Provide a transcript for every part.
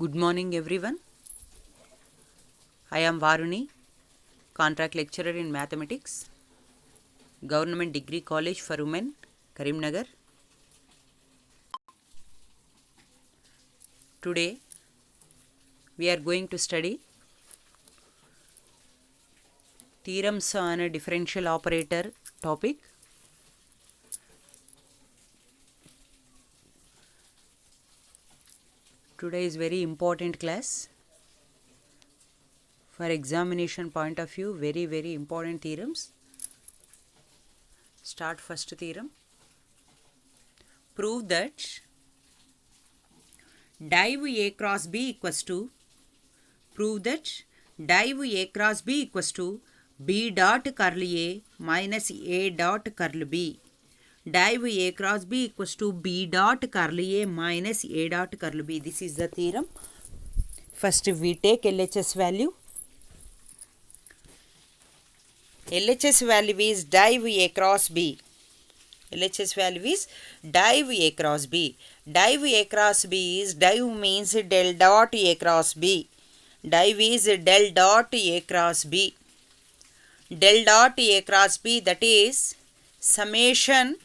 Good morning, everyone. I am Varuni, contract lecturer in mathematics, Government Degree College for Women, Karimnagar. Today, we are going to study theorems on a differential operator topic. Today is very important class. For examination point of view, very important theorems. Start first theorem. Prove that div A cross B equals to B dot curl A minus A dot curl B. Div A cross B equals to B dot curl A minus A dot curl B. This is the theorem. First we take LHS value. LHS value is div A cross B. LHS value is div A cross B. Div A cross B is div means del dot A cross B. Div is del dot A cross B. Del dot A cross B, that is summation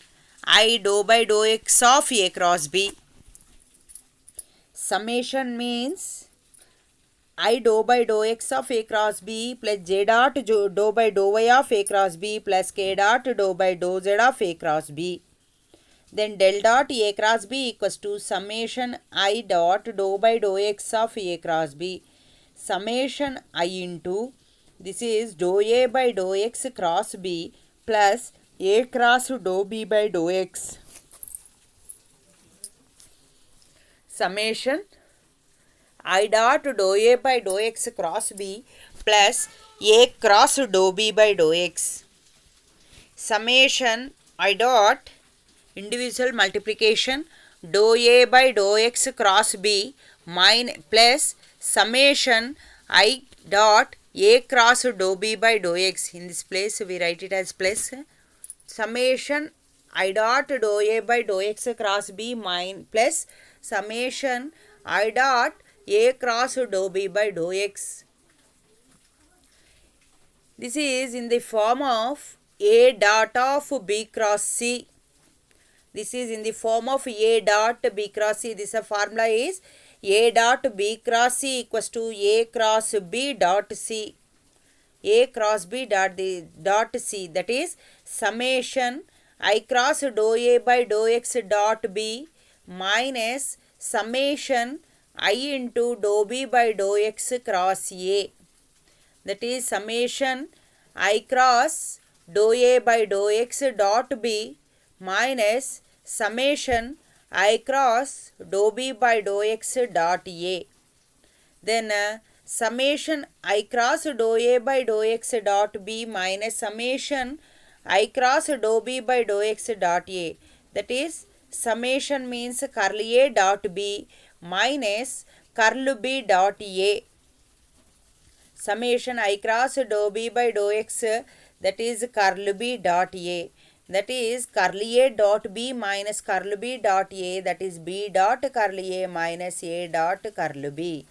I dou by dou x of A cross B. Summation means I dou by dou x of A cross B plus j dot dou by dou y of A cross B plus k dot dou by dou z of A cross B. Then del dot A cross B equals to summation I dot dou by dou x of A cross B. Summation I into, this is dou A by dou x cross B plus A cross dou B by dou x. Summation I dot dou A by dou x cross B plus A cross dou B by dou x. Summation I dot individual multiplication dou A by dou x cross B plus summation I dot A cross dou B by dou x. In this place we write it as plus summation I dot dou A by dou x cross B plus summation I dot A cross dou B by dou x. This is in the form of A dot of B cross C. This is in the form of A dot B cross C. This formula is A dot B cross C equals to A cross B dot C. A cross B dot C, that is summation I cross dou A by dou x dot B minus summation I into dou B by dou x cross A. That is summation I cross dou A by dou x dot B minus summation I cross dou B by dou x dot A. Then summation I cross dou A by dou x dot B minus summation I cross dou B by dou x dot A. That is summation means curl A dot B minus curl B dot A. Summation I cross dou B by dou x, that is curl B dot A. That is curl A dot B minus curl B dot A, that is B dot curl A minus A dot curl B.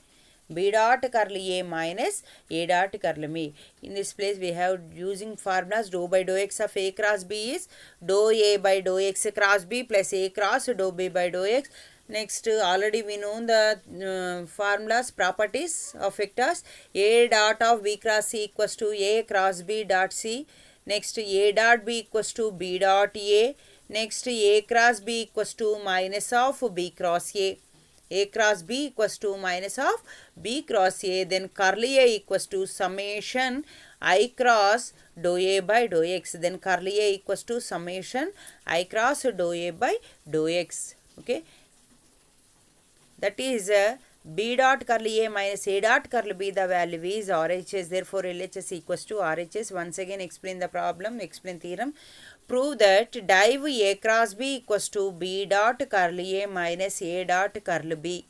B dot curl A minus A dot curl B. In this place we have using formulas dou by dou x of A cross B is dou A by dou x cross B plus A cross dou B by dou x. Next, already we know the formulas, properties of vectors. A dot of B cross C equals to A cross B dot C. Next, A dot B equals to B dot A. Next, A cross B equals to minus of B cross A. A cross B equals to minus of B cross A. Then curl A equals to summation I cross dou A by dou x. Then curl A equals to summation I cross dou A by dou x. Okay. That is B dot curl A minus A dot curl B, the value is RHS. Therefore, LHS equals to RHS. Once again explain the problem, explain theorem. Prove that div A cross B equals to B dot curl A minus A dot curl B.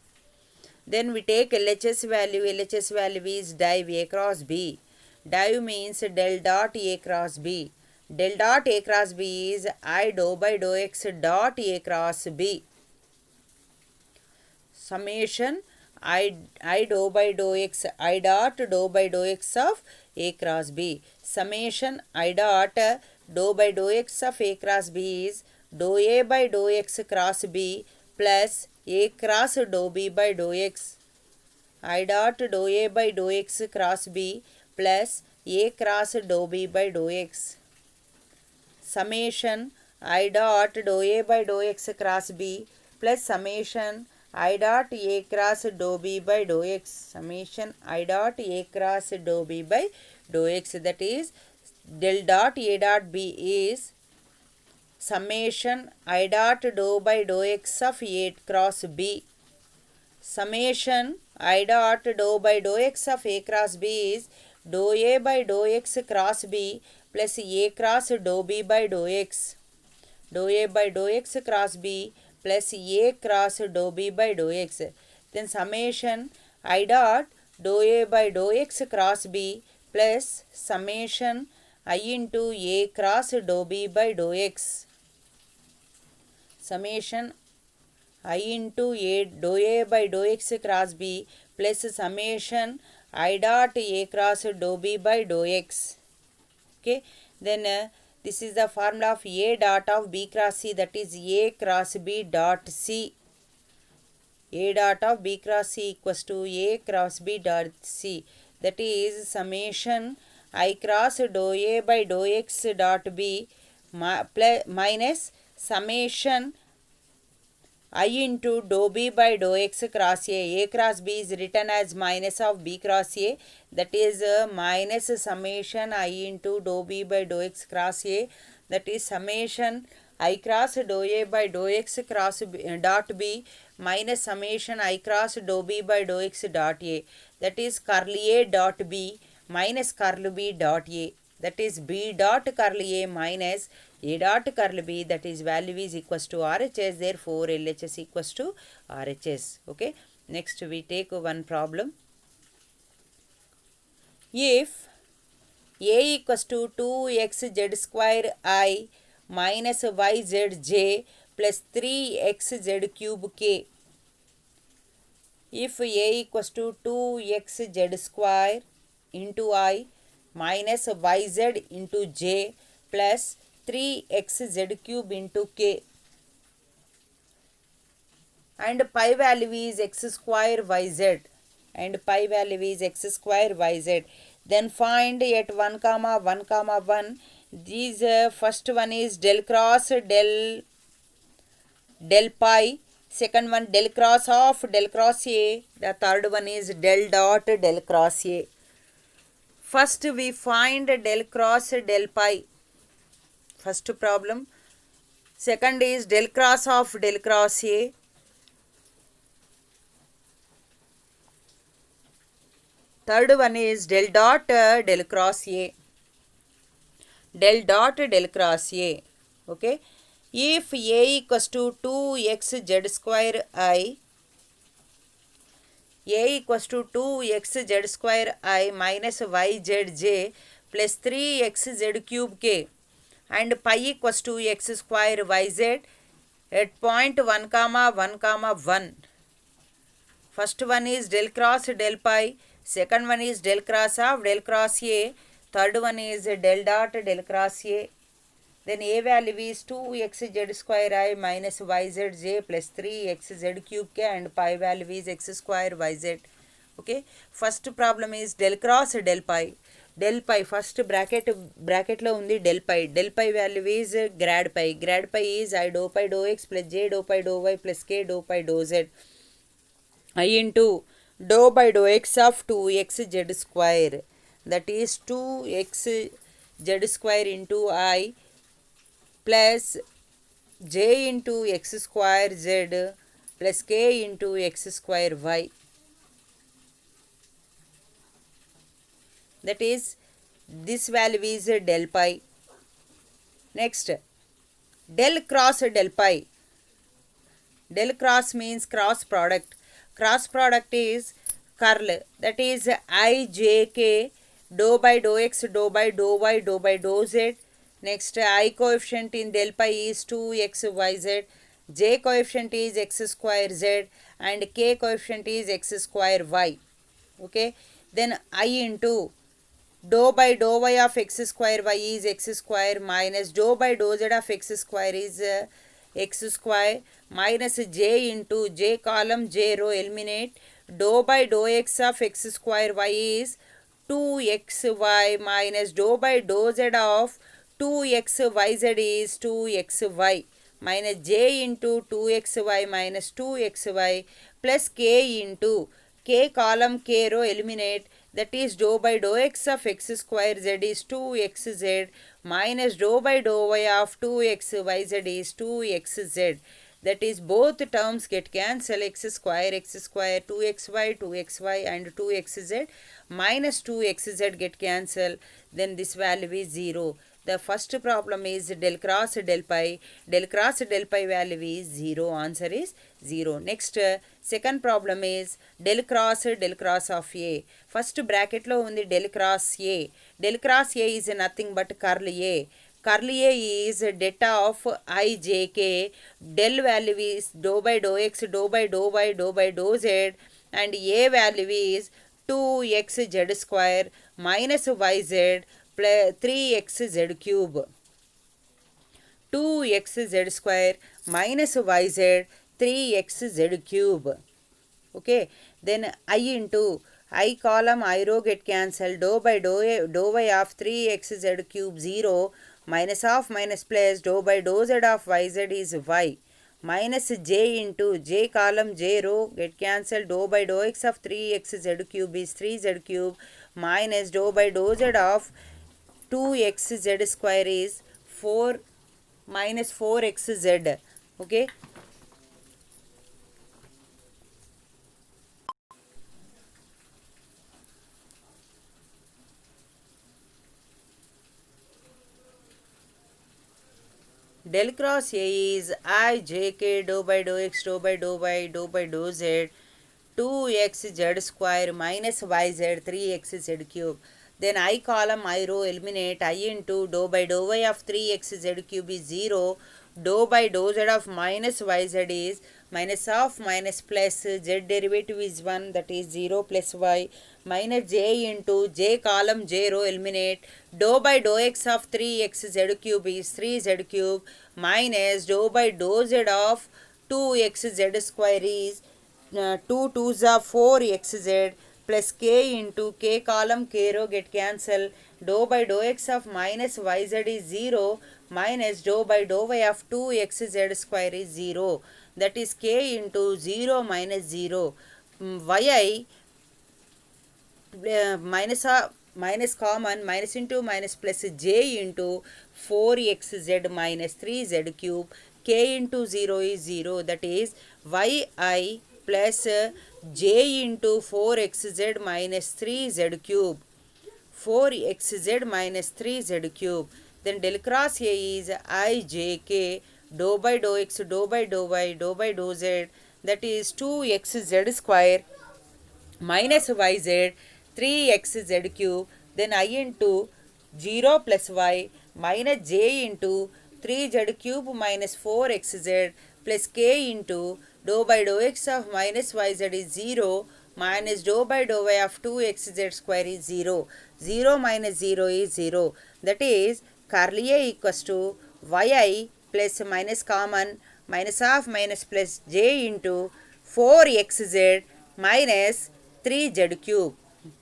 Then we take LHS value. LHS value is div A cross B. Div means del dot A cross B. Del dot A cross B is I dou by dou x dot A cross B. Summation I dou by dou x I dot dou by dou x of A cross B. Summation I dot dou by dou x of A cross B is dou A by dou x cross B plus A cross dou B by dou x. I dot dou A by dou x cross B plus A cross dou B by dou x. Summation I dot dou A by dou x cross B plus summation I dot A cross dou B by dou x. Summation I dot A cross dou B by dou x, that is del dot A dot B is summation I dot dou by dou x of A cross B. Summation I dot dou by dou x of A cross B is dou A by dou x cross B plus A cross dou B by dou x. Dou A by dou x cross B plus A cross dou B by dou x. Then summation I dot dou A by dou x cross B plus summation I into A cross dou B by dou x. Summation I into A dou A by dou x cross B plus summation I dot A cross dou B by dou x. Okay, then this is the formula of A dot of B cross C, that is A cross B dot C. A dot of B cross C equals to A cross B dot C, that is summation I cross dou A by dou x dot B minus summation I into dou B by dou x cross A. A cross B is written as minus of B cross A, that is minus summation I into dou B by dou x cross A, that is summation I cross dou A by dou x cross B, dot B minus summation I cross dou B by dou x dot A, that is curl A dot B minus curl B dot A, that is B dot curl A minus A dot curl B, that is value is equals to RHS, therefore LHS equals to RHS. Okay, next we take one problem. If A equals to 2xz square I minus yzj plus 3xz cube k. If A equals to 2xz square into I minus yz into j plus 3xz cube into k and pi value is x square yz and pi value is x square yz, then find at 1 comma 1 comma 1 these first one is del cross del pi, second one del cross of del cross A, the third one is del dot del cross A. First we find del cross del pi, first problem. Second is del cross of del cross A. Third one is del dot del cross A. Del dot del cross A. Okay. If A equals to 2xz square I, A equals to 2xz square I minus yzj plus 3xz cube k and pi equals to x square yz at point 1 comma 1 comma 1. First one is del cross del pi, second one is del cross of del cross A, third one is del dot del cross A. Then A value is 2xz square I minus yzj plus 3xz cube k and pi value is x square yz. Okay, first problem is del cross del pi. Del pi first bracket lo undi del pi value is grad pi is I dou pi dou x plus j dou pi dou y plus k dou pi dou z I into dou by dou x of 2xz square, that is 2xz square into I plus j into x square z plus k into x square y, that is this value is del pi. Next del cross del pi. Del cross means cross product. Cross product is curl, that is I j k dou by dou x dou by dou y dou by dou z. Next I coefficient in del pi is 2x yz, j coefficient is x square z and k coefficient is x square y. Okay, then I into dou by dou y of x square y is x square minus dou by dou z of x square is x square minus j into j column j row eliminate dou by dou x of x square y is 2xy minus dou by dou z of 2xyz is 2xy minus j into 2xy minus 2xy plus k into k column k row eliminate, that is dou by dou x of x square z is 2xz minus dou by dou y of 2xyz is 2xz. That is both terms get cancelled, x square 2xy 2xy and 2xz minus 2xz get cancelled, then this value is 0. The first problem is del cross del pi value is 0. Answer is 0. Next, second problem is del cross of A. First bracket lo undi del cross A. Del cross A is nothing but curl A. Curl A is data of I j k. Del value is dou by dou x, dou by dou y, dou by dou z, and A value is 2xz square minus yz plus 3xz cube. 2xz square minus yz 3xz cube. Okay, then I into I column I row get cancelled, dou by dou y of 3xz cube 0 minus of minus plus dou by dou z of yz is y minus j into j column j row get cancelled, dou by dou x of 3xz cube is 3z cube minus dou by dou z of 2xz square is 4 minus 4xz. Okay, del cross A is I j k dou by dou x, dou by dou y, dou by dou z 2xz square minus yz 3xz cube. Then I column I row eliminate, I into dou by dou y of 3xz cube is 0, dou by dou z of minus yz is minus of minus plus z derivative is 1, that is 0 plus y minus j into j column j row eliminate, dou by dou x of 3xz cube is 3z cube minus dou by dou z of 2xz square is 2 2s are 4xz plus k into k column k row get cancelled, dou by dou x of minus yz is 0 minus dou by dou y of 2xz square is 0, that is k into 0 minus 0 yi minus common minus into minus plus j into 4xz minus 3z cube, k into 0 is 0, that is yi plus j into 4xz minus 3z cube, 4xz minus 3z cube. Then del cross A is I j k dou by dou x, dou by dou y, dou by dou z, that is 2xz square minus yz 3xz cube. Then I into 0 plus y minus j into 3z cube minus 4xz plus k into dou by dou x of minus yz is 0 minus dou by dou y of 2xz square is 0. 0 minus 0 is 0. That is curl A equals to yi plus minus common minus of minus plus j into 4xz minus 3z cube.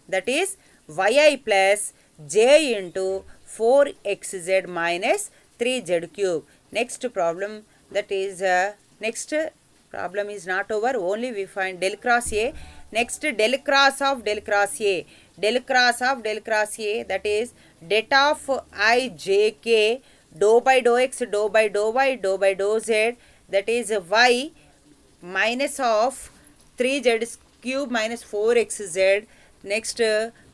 That is yi plus j into 4xz minus 3z cube. Next problem, that is next problem is not over, only we find del cross A. Next, del cross of del cross A. Del cross of del cross A, that is det of I j k dou by dou x, dou by dou y, dou by dou z, that is y minus of 3z cube minus 4xz. Next,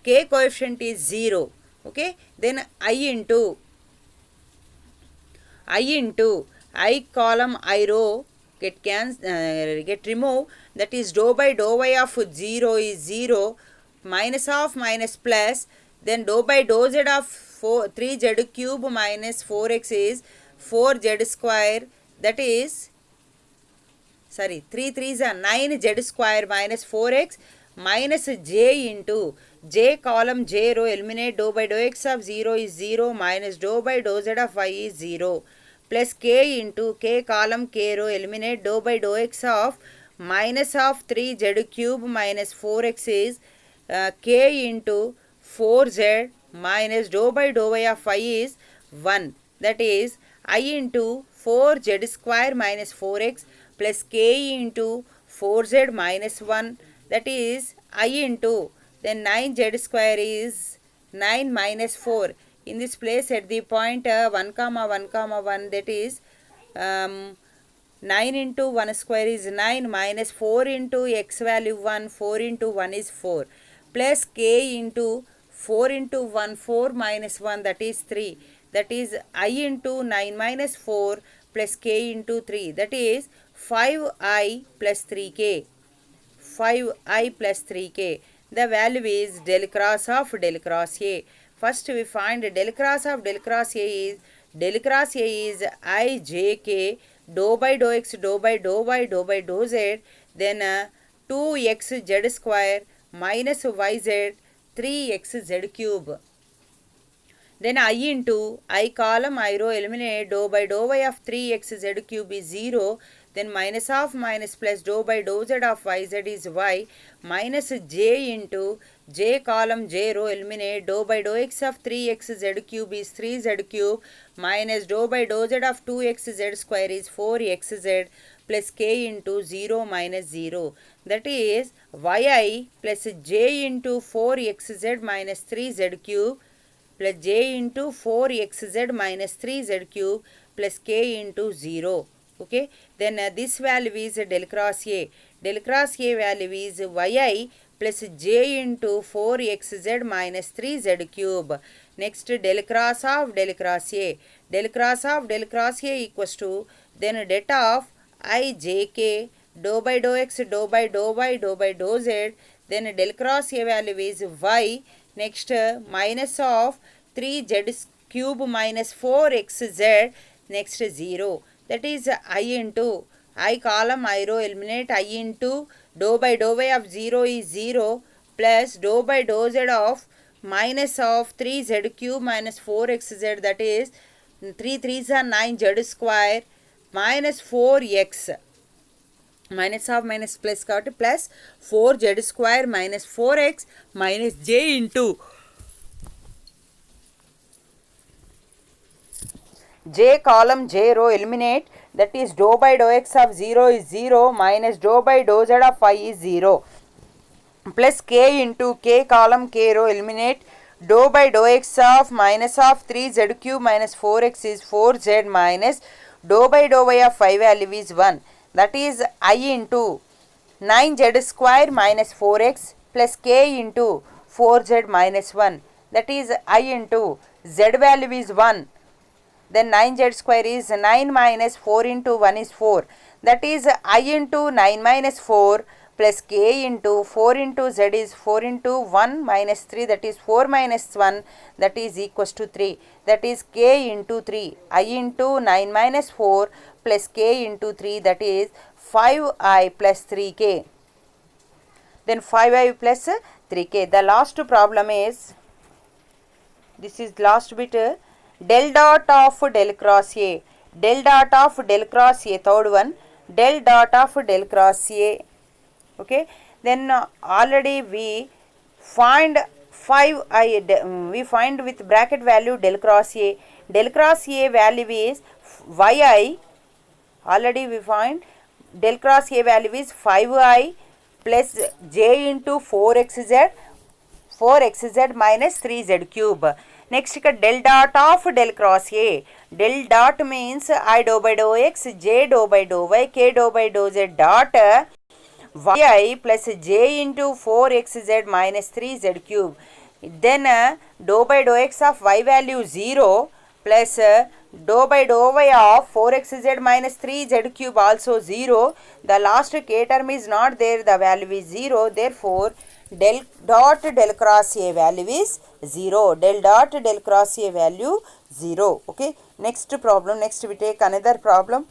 k coefficient is 0. Okay, then I into I column I row get removed, that is dou by dou y of 0 is 0 minus of minus plus, then dou by dou z of 3z cube minus 4x is 4z square, that is sorry, 3 3s are 9 z square minus 4x minus j into j column j row, eliminate dou by dou x of 0 is 0 minus dou by dou z of y is 0 plus k into k column k row, eliminate dou by dou x of minus of 3z cube minus 4x is k into 4z minus dou by dou y of y is 1, that is I into 4z square minus 4x plus k into 4z minus 1, that is I into then 9z square is 9 minus 4. In this place at the point 1 comma 1 comma 1, that is 9 into 1 square is 9 minus 4 into x value 1, 4 into 1 is 4 plus k into 4 into 1, 4 minus 1, that is 3, that is I into 9 minus 4 plus k into 3, that is 5i plus 3k, 5i plus 3k. The value is del cross of del cross A. First we find del cross of del cross A is, del cross A is I j k dou by dou x dou by dou y dou by dou z, then 2x z square minus yz 3x z cube. Then I into I column I row, eliminate dou by dou y of 3x z cube is 0, then minus of minus plus dou by dou z of yz is y minus j into j column j row, eliminate dou by dou x of 3x z cube is 3z cube minus dou by dou z of 2x z square is 4xz plus k into 0 minus 0, that is yi plus j into 4xz minus 3z cube plus j into 4xz minus 3z cube plus k into 0. Okay, then this value is del cross A. Del cross A value is yi plus j into 4xz minus 3z cube. Next, del cross of del cross A. Del cross of del cross A equals to, then det of I jk dou by dou x dou by dou y dou by dou z, then del cross A value is y. Next, minus of 3z cube minus 4xz, next 0, that is I into I column I row, eliminate I into dou by dou y of 0 is 0 plus dou by dou z of minus of 3z cube minus 4xz, that is 3 3s are 9z square minus 4x, minus of minus plus కాబట్టి plus 4z square minus 4x minus j into j column j row, eliminate, that is dou by dou x of 0 is 0 minus dou by dou z of y is 0 plus k into k column k row, eliminate dou by dou x of minus of 3z cube minus 4x is 4z minus dou by dou y of y value is 1, that is I into 9z square minus 4x plus k into 4z minus 1, that is I into z value is 1, then 9z square is 9 minus 4 into 1 is 4, that is I into 9 minus 4 plus k into 4 into z is 4 into 1 minus 3, that is 4 minus 1, that is equals to 3, that is k into 3, I into 9 minus 4 plus k into 3, that is 5i plus 3k, then 5i plus 3k. The last problem is, this is last bit, del dot of del cross A, del dot of del cross A, third one, del dot of del cross A. Okay, then already we find 5i, we find with bracket value del cross A. Del cross A value is yi, already we find del cross A value is 5i plus j into 4xz, 4xz minus 3z cube. Next, del dot of del cross A. Del dot means I dou by dou x, j dou by dou y, k dou by dou z dot yi plus j into 4xz minus 3z cube. Then dou by dou x of y value 0 plus dou by dou y of 4xz minus 3z cube also 0. The last k term is not there, the value is 0. Therefore, del dot del cross A value is 0. Del dot del cross A value 0. Okay. Next problem. Next we take another problem.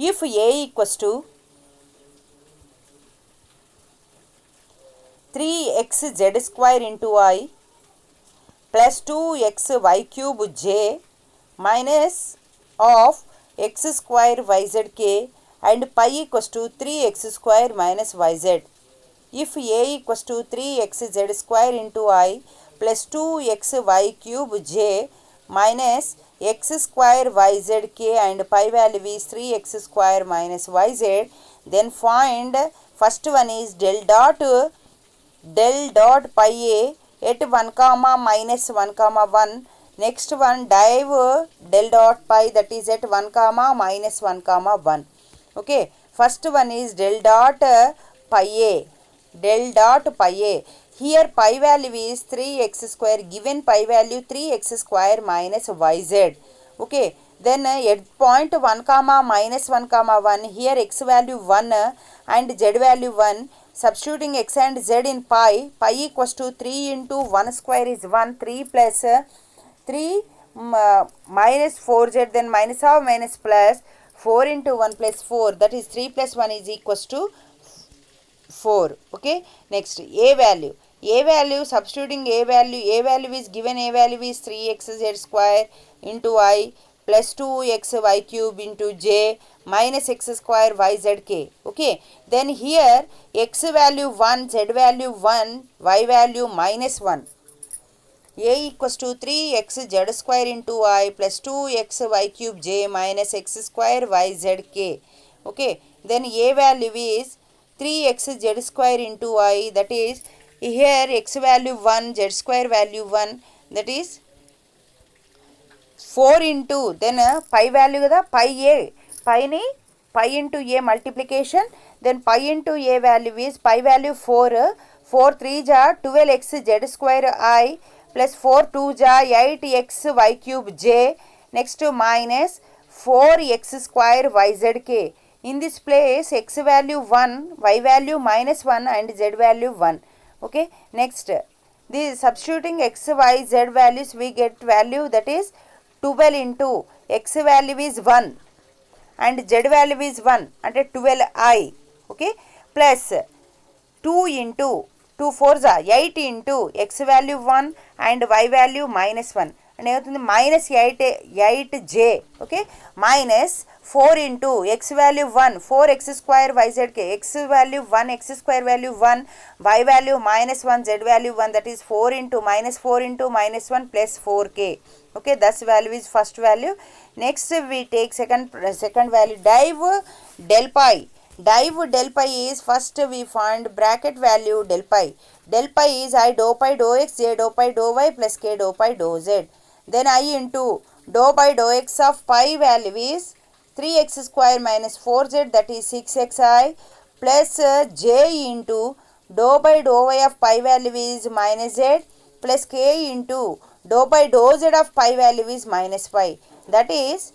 If A equals to 3xz square into I plus 2xy cube j minus of x square yzk and pi equals to 3x square minus yz. If A equals to 3xz square into I plus 2xy cube j minus x square yzk and pi value is 3x square minus yz, then find first one is del dot pi a at 1 comma minus 1 comma 1. Next one dive del dot pi, that is at 1 comma minus 1 comma 1. Okay, first one is del dot pi a. Del dot pi a. Here pi value is 3x square, given pi value 3x square minus yz. Okay, then at point 1 comma minus 1 comma 1, here x value 1 and z value 1. Substituting x and z in pi equals to 3 into 1 square is 1, 3 plus 3 minus 4z, then minus of minus plus 4 into 1 plus 4, that is 3 plus 1 is equals to 4. Okay, next a value, substituting a value is given, a value is 3xz square into I plus 2xy cube into j minus x square yzk. Okay, then here x value 1, z value 1, y value minus 1. A equals to 3xz square into I plus 2xy cube j minus x square yzk. Okay, then a value is 3xz square into I, that is here x value 1, z square value 1, that is 4 into, then pi value kada pi a, pi into a multiplication, then pi into a value is pi value 4, 4 3 ja 12x z square I plus 4 2 ja 8x y cube j, next minus 4x square yzk. In this place x value 1, y value minus 1 and z value 1. Okay, next this substituting x, y, z values, we get value, that is 12 into x value is 1 and z value is 1 and 12i. Okay, plus 2 into 2 4s are 8 into x value 1 and y value minus 1 and minus 8j. Okay, minus 4 into x value 1, 4x square yzk, x value 1, x square value 1, y value minus 1, z value 1, that is 4 into minus 1 plus 4k. Okay, thus value is first value. Next we take second value, dive del pi. Dive del pi is first we find bracket value del pi. Del pi is I dou pi dou x j dou pi dou y plus k dou pi dou z. Then I into dou pi dou x of pi value is 3x square minus 4z, that is 6xi plus j into dou pi dou y of pi value is minus z plus k into dou pi dou z of pi value is minus pi, that is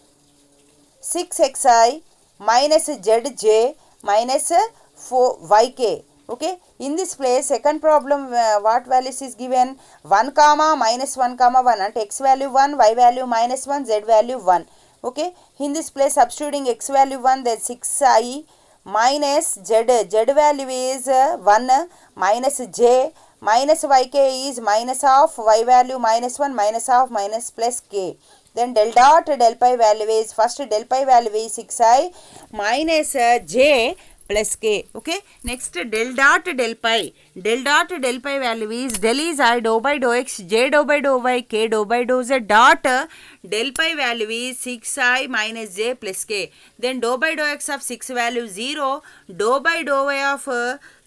6xi minus zj minus 4yk. Okay, in this place second problem what values is given, 1 comma minus 1 comma 1 and x value 1, y value minus 1, z value 1. Okay, in this place substituting x value 1, then 6i minus z value is 1 minus j minus yk is minus of y value minus 1 minus of minus plus k. Then del dot del pi value is, first del pi value is 6i minus j plus k. Okay, next del dot del pi value is, del is I dou by dou x j dou by dou y k dou by dou z dot del pi value is 6i minus j plus k. Then dou by dou x of 6 value 0, dou by dou y of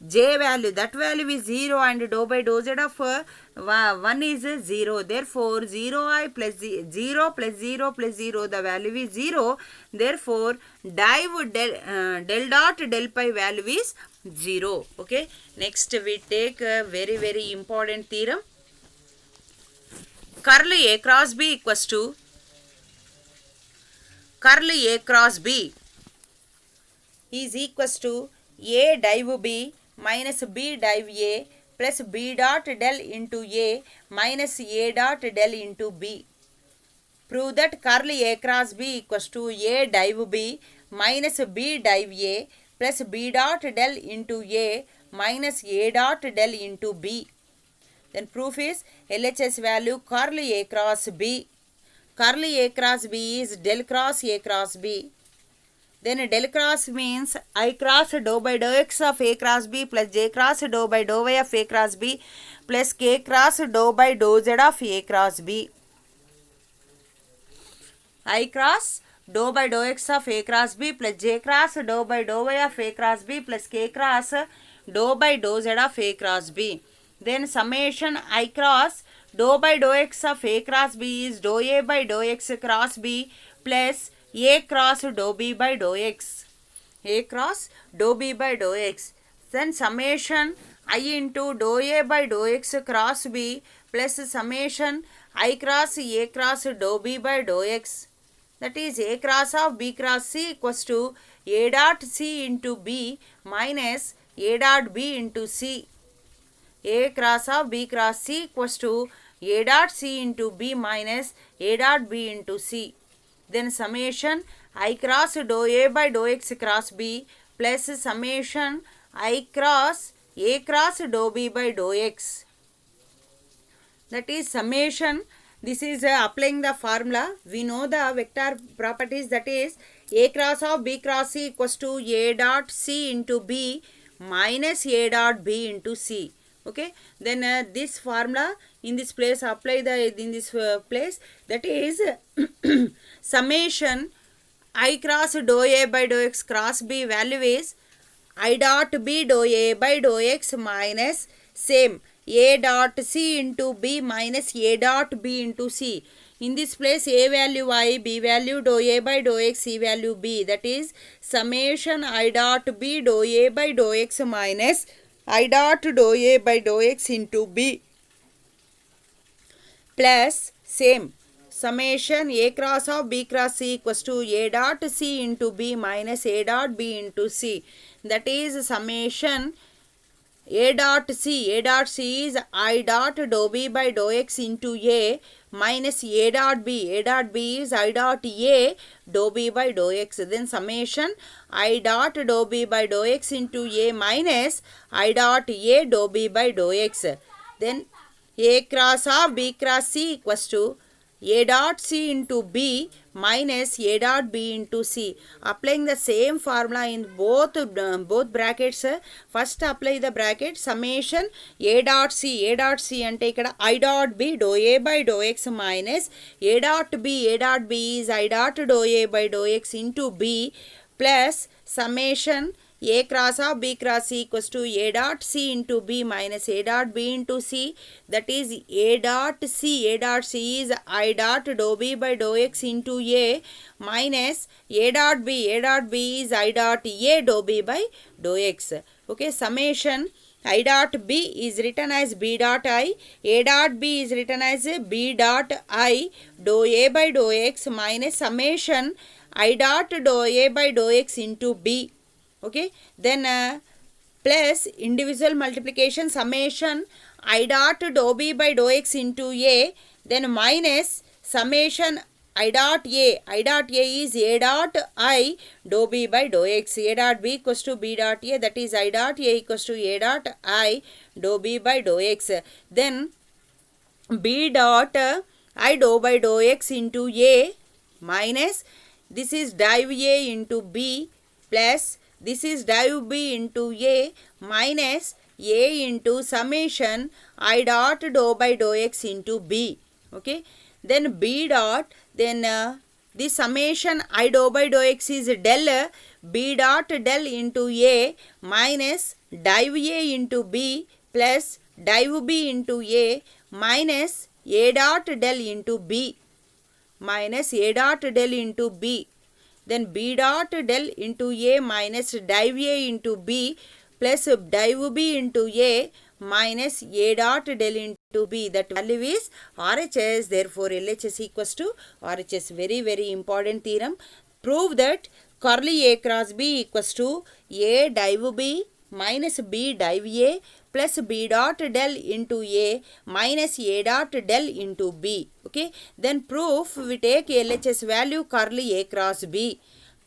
j value, that value is 0 and dou by dou z of 1 is 0. Therefore 0i plus 0 plus 0 plus 0, the value is 0. Therefore dive del dot del pi value is 0. Okay, next we take a very important theorem. Curl A cross B equals to, curl A cross B is equals to A dive B minus B dive A plus B dot del into A minus A dot del into B. Prove that curl A cross B equals to A dive B minus B div A plus B dot del into A minus A dot del into B. Then proof is LHS value curl A cross B. Curl A cross B is del cross A cross B. Then del cross means I cross dou by dou x of A cross B plus J cross dou by dou y of A cross B plus K cross dou by dou Z of A cross B. I cross dou by dou x of A cross B plus J cross dou by dou y of A cross B plus K cross dou by dou Z of A cross B. Then summation I cross dou by dou x of A cross B is dou A by dou x cross B plus A cross dou B by dou x. A cross dou B by dou x. Then summation I into dou A by dou x cross B plus summation I cross A cross dou B by dou x. That is A cross of B cross C equals to A dot C into B minus A dot B into C. A cross of B cross C equals to A dot C into B minus A dot B into C. Then summation I cross dou A by dou x cross B plus summation I cross A cross dou B by dou x. That is summation. This is applying the formula. We know the vector properties, that is A cross of B cross C equals to A dot C into B minus A dot B into C. Okay, then this formula in this place apply in this place, that is summation I cross dou A by dou x cross B value is I dot B dou A by dou x minus same A dot C into B minus A dot B into C. In this place A value I, B value dou A by dou x, C value B. That is summation I dot B dou A by dou x minus I dot dou A by dou x into B plus same summation A cross of B cross C equals to A dot C into B minus A dot B into C. That is summation A dot C. A dot C is I dot dou B by dou x into A minus A dot B. A dot B is I dot A dou B by dou x. Then summation I dot dou B by dou x into A minus I dot A dou B by dou x. Then A cross of B cross C equals to A dot C into B minus A dot B into C. Applying the same formula in both brackets. First apply the bracket summation A dot C. A dot C ante ikkada I dot B dou A by dou x minus A dot B. A dot B is I dot dou A by dou x into B plus summation A cross of B cross C equals to A dot C into B minus A dot B into C. That is A dot C. A dot C is I dot dou B by dou x into A minus A dot B. A dot B is I dot A dou B by dou x. Okay, summation I dot B is written as B dot I. A dot B is written as B dot I dou A by dou x minus summation I dot dou A by dou x into B. Okay, then plus individual multiplication summation I dot dou B by dou x into A, then minus summation I dot A. I dot A is A dot I dou B by dou x. A dot B equals to B dot A, that is I dot A equals to A dot I dou B by dou x. Then B dot I dou by dou x into A minus this is div A into B plus this is div B into A minus A into summation I dot dou by dou x into B. Okay, then B dot, then the summation I dou by dou x is del B dot del into A minus div A into B plus div B into A minus A dot del into B minus A dot del into B. Then B dot del into A minus div A into B plus div B into A minus A dot del into B. That value is RHS. Therefore, LHS equals to RHS. Very, very important theorem. Prove that curly A cross B equals to A div B minus B div A plus B dot del into A minus A dot del into B. Okay, then proof, we take LHS value curly A cross B.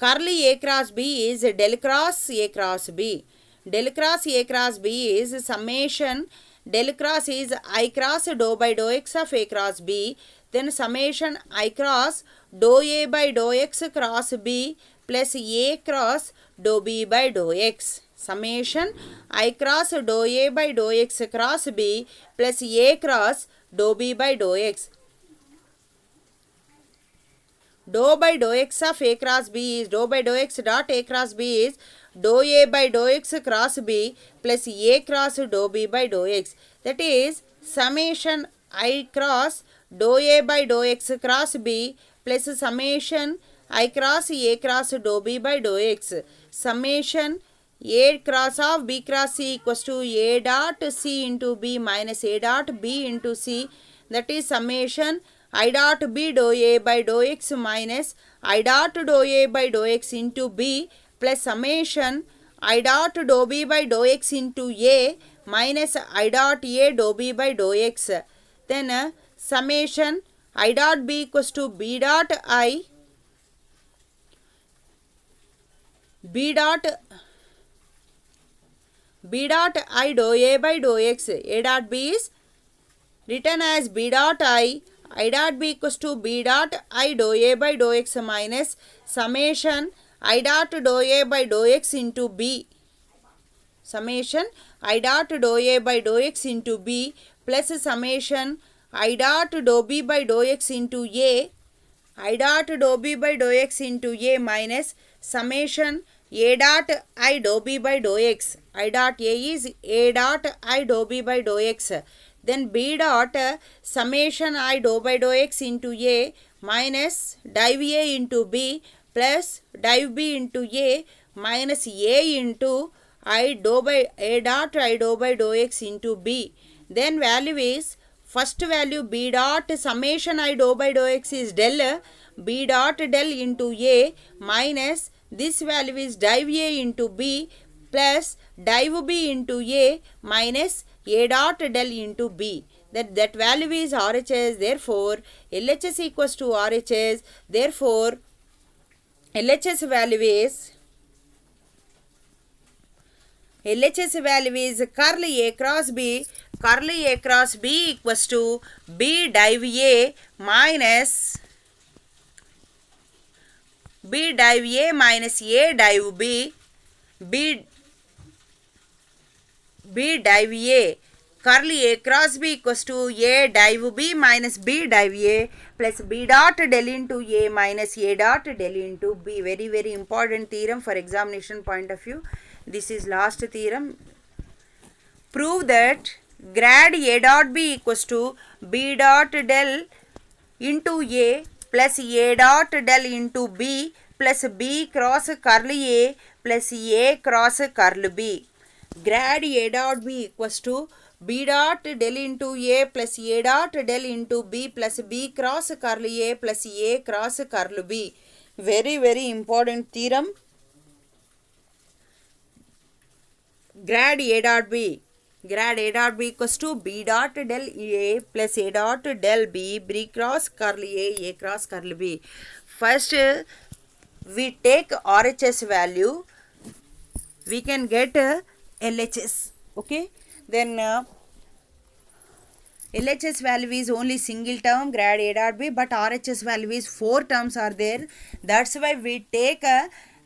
curly A cross B is del cross A cross B. Del cross A cross B is summation. Del cross is I cross dou by dou x of A cross B. Then summation I cross dou A by dou x cross B plus A cross dou B by dou x. Summation I cross dou A by dou x cross B plus A cross dou B by dou x. Dou by dou x of A cross B is dou by dou x dot A cross B is dou A by dou x cross B plus A cross dou B by dou x. That is summation I cross dou A by dou x cross B plus summation I cross A cross dou B by dou x. Summation A cross of B cross C equals to A dot C into B minus A dot B into C. That is summation I dot B dou A by dou x minus I dot dou A by dou x into B plus summation I dot dou B by dou x into A minus I dot A dou B by dou x. Then summation I dot B equals to B dot I dou A by dou x. A dot B is written as B dot I dot B equals to B dot I dou A by dou x minus summation I dot dou A by dou x into B. Summation I dot dou A by dou x into B plus summation I dot dou B by dou x into A. I dot dou B by dou x into A minus summation A dot I dou B by dou x. I dot A is A dot I dou B by dou x. Then B dot summation I dou by dou x into A minus div A into B plus div B into A minus A into I dou by A dot I dou by dou x into B. Then value is first value B dot summation I dou by dou x is del B dot del into A minus this value is div A into B plus div B into A minus A dot del into B. That value is RHS. Therefore, LHS equals to RHS. Therefore, LHS value is curly A cross B. Curly A cross B equals to B div A minus B div A minus A div B. B div A curly A cross B equals to A div B minus B div A plus B dot del into A minus A dot del into B. Very, very important theorem for examination point of view. This is last theorem. Prove that grad A dot B equals to B dot del into A plus A dot del into B plus B cross curly A plus A cross curl B. Grad A dot B equals to B dot del into A plus A dot del into B plus B cross curly A plus A cross curl B. Very, very important theorem. Grad A dot B equals to B dot del A plus A dot del B, B cross curly A cross curly B. First, we take RHS value, we can get LHS. Okay, then LHS value is only single term grad A dot B, but RHS value is 4 terms are there. That's why we take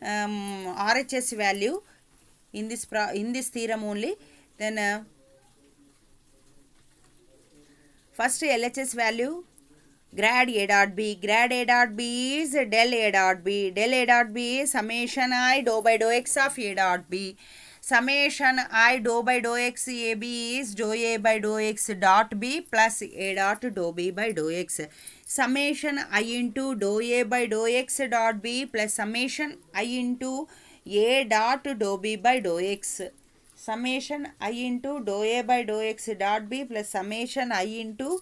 RHS value in this theorem only. Then first LHS value grad A dot B. Grad A dot B is del A dot B. Del A dot B is summation I dou by dou x of A dot B. Summation I dou by dou x AB is dou A by dou x dot B plus A dot dou B by dou x. Summation I into dou A by dou x dot B plus summation I into A dot dou B by dou x. Summation I into dou A by dou x dot B plus summation I into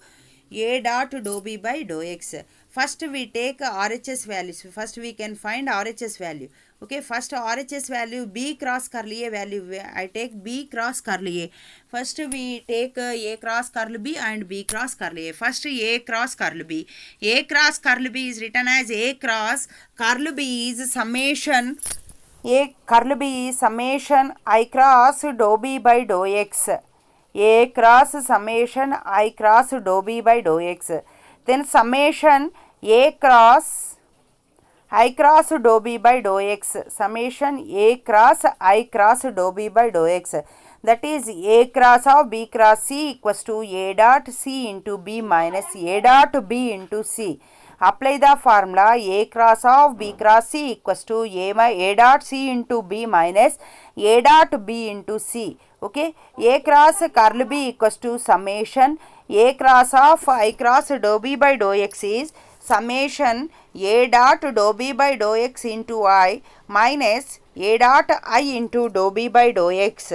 A dot dou B by dou x. First we take RHS values. First we can find RHS value. Okay, first RHS value B cross curly A value. I take B cross curly A. First we take A cross curly B and B cross curly A. First A cross curly B. A cross curly B is written as A cross curly B is summation. A curly B is summation I cross dou B by dou X. A cross summation I cross dou B by dou X. Then summation A cross I cross dou B by dou X. Summation A cross I cross dou B by dou X. That is A cross of B cross C equals to A dot C into B minus A dot B into C. Apply the formula A cross of B cross C equals to A dot C into B minus A dot B into C. Okay, A cross curl B equals to summation A cross of I cross dou B by dou X is summation A dot dou B by dou X into I minus A dot I into dou B by dou X.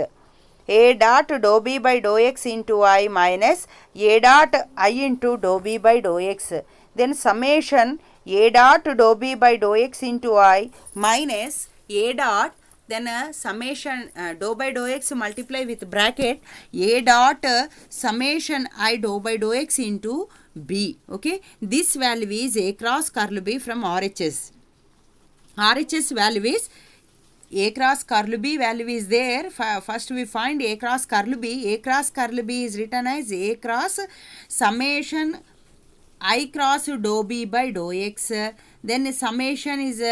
A dot dou B by dou X into I minus A dot I into dou B by dou X. Then summation A dot dou B by dou X into I minus A dot, then summation dou by dou X multiply with bracket A dot summation I dou by dou X into B. Okay, this value is A cross curl B from RHS. RHS value is A cross curl B value is there. First we find A cross curl B. A cross curl B is written as A cross summation I cross dou B by dou X. Then summation is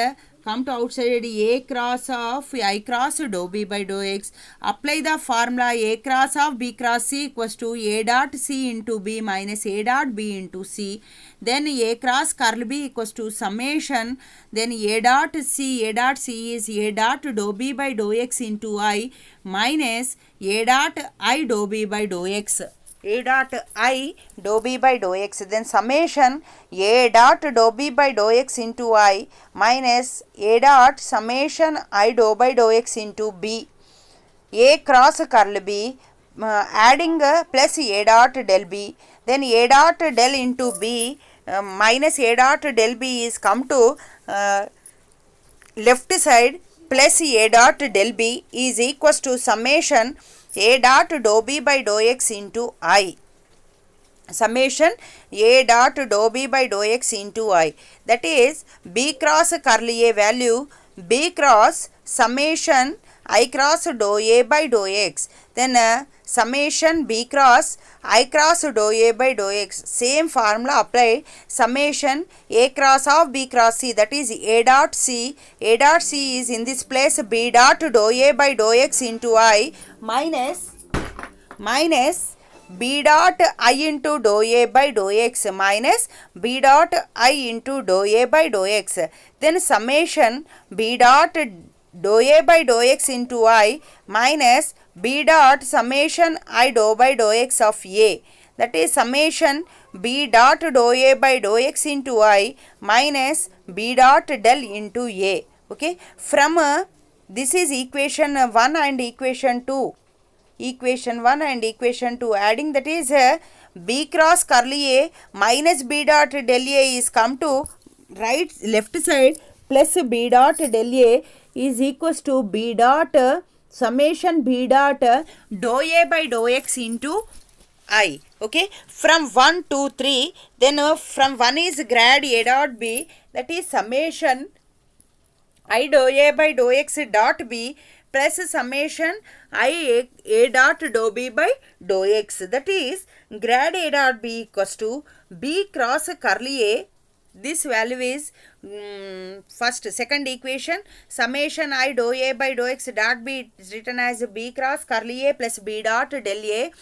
come to outside A cross of I cross dou B by dou X. Apply the formula A cross of B cross C equals to A dot C into B minus A dot B into C. Then A cross curl B equals to summation. Then A dot C is A dot dou B by dou X into I minus A dot I dou B by dou X. A dot I dou B by dou X. Then summation A dot dou B by dou X into I minus A dot summation I dou by dou X into B. A cross curl B adding plus A dot del B. Then A dot del into B minus A dot del B is come to left side plus A dot del B is equals to summation A dot dou B by dou X into I. Summation A dot dou B by dou X into I. That is B cross curly A value B cross summation I cross dou A by dou X. Then summation B cross I cross dou A by dou X. Same formula apply. Summation A cross of B cross C, that is A dot C. A dot C is in this place B dot dou A by dou X into I minus B dot I into dou A by dou X minus B dot I into dou A by dou X. Then summation B dot dou A by dou X into I minus B dot summation I dou by dou X of A. That is summation B dot dou A by dou X into I minus B dot del into A. Okay, from this is equation 1 and equation 2. Equation 1 and equation 2 adding, that is B cross curly A minus B dot del A is come to right left side plus B dot del A is equals to B dot summation B dot dou A by dou X into I. Okay, from 1 to 3, then from 1 is grad A dot B, that is summation I dou A by dou X dot B plus summation I A dot dou B by dou X. That is grad A dot B equals to B cross curly A. This value is second equation. Summation I dou A by dou X dot B is written as B cross curly A plus B dot del A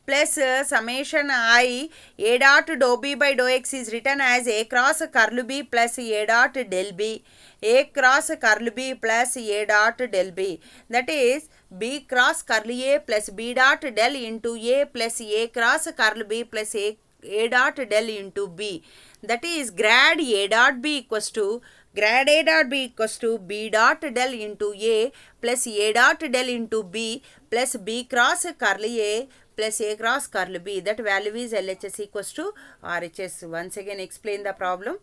plus summation I A dot dou B by dou X is written as A cross curl B plus A dot del B. A cross curl B plus A dot del B. That is B cross curly A plus B dot del into A plus A cross curl B plus A dot del into B. That is grad A dot B equals to B dot del into A plus A dot del into B plus B cross curly A plus A cross curl B. That value is LHS equals to RHS. Once again explain the problem.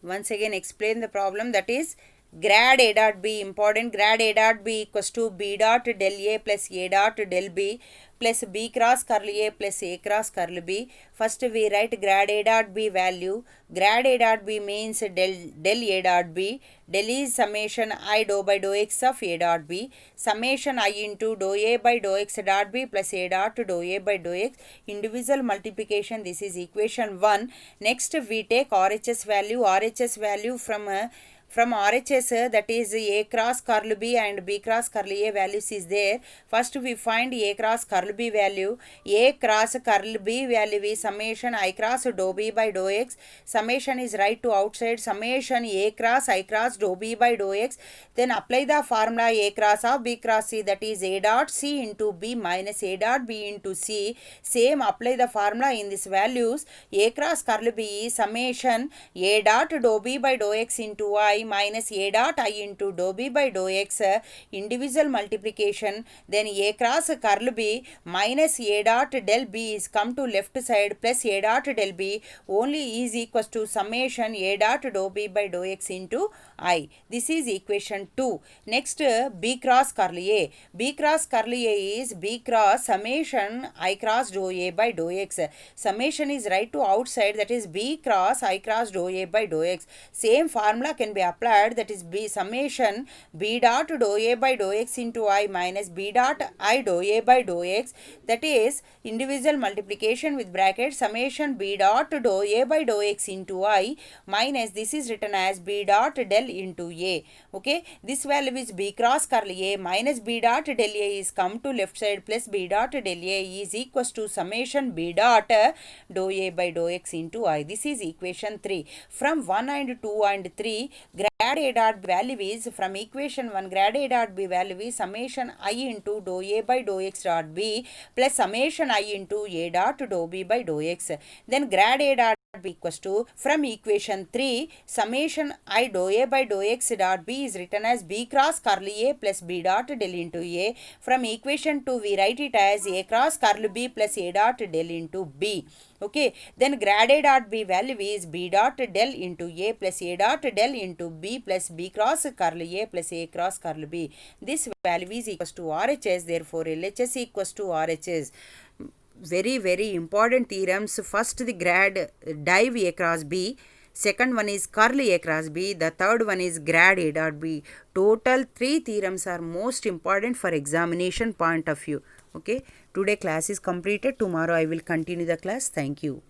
once again explain the problem, that is grad A dot B, important, grad A dot B equals to B dot del A plus A dot del B plus B cross curl A plus A cross curl B. First we write grad A dot B value. Grad A dot B means del A dot B. Del is summation I dou by dou x of A dot B. Summation I into dou A by dou x dot B plus A dot dou A by dou x. Individual multiplication, this is equation 1. Next we take RHS value. RHS value from RHS, that is A cross curl B and B cross curl A values is there. First we find A cross curl B value. A cross curl B value is summation I cross dou B by dou x. Summation is right to outside, summation A cross I cross dou B by dou x. Then apply the formula A cross of B cross C, that is A dot C into B minus A dot B into C. Same apply the formula in these values. A cross curl B is summation A dot dou B by dou x into I minus A dot I into dou B by dou x, individual multiplication. Then A cross curl B minus A dot del B is come to left side plus A dot del B only is equals to summation A dot dou B by dou x into I. This is equation 2. Next B cross curl A. B cross curl A is B cross summation I cross dou A by dou x. Summation is right to outside, that is B cross I cross dou A by dou x. Same formula can be applied, that is B summation B dot dou A by dou x into I minus B dot I dou A by dou x, that is individual multiplication with bracket summation B dot dou A by dou x into I minus, this is written as B dot del into A. Okay, this value is B cross curl A minus B dot del A is come to left side plus B dot del A is equals to summation B dot dou A by dou x into I. This is equation 3. From 1 and 2 and 3, grad A dot B value is, from equation 1, grad A dot B value is summation I into dou A by dou x dot B plus summation I into A dot dou B by dou x. Then grad A dot B equals to, from equation 3, summation I dou A by dou x dot B is written as B cross curl A plus B dot del into A. From equation 2 we write it as A cross curl B plus A dot del into B. Okay, then grad A dot B value is B dot del into A plus A dot del into B plus B cross curl A plus A cross curl B. This value is equals to RHS, therefore LHS equals to RHS. Very important theorems. First the grad div A cross B, second one is curl A cross B, the third one is grad A dot B. Total 3 theorems are most important for examination point of view. Okay, today class is completed. Tomorrow I will continue the class. Thank you.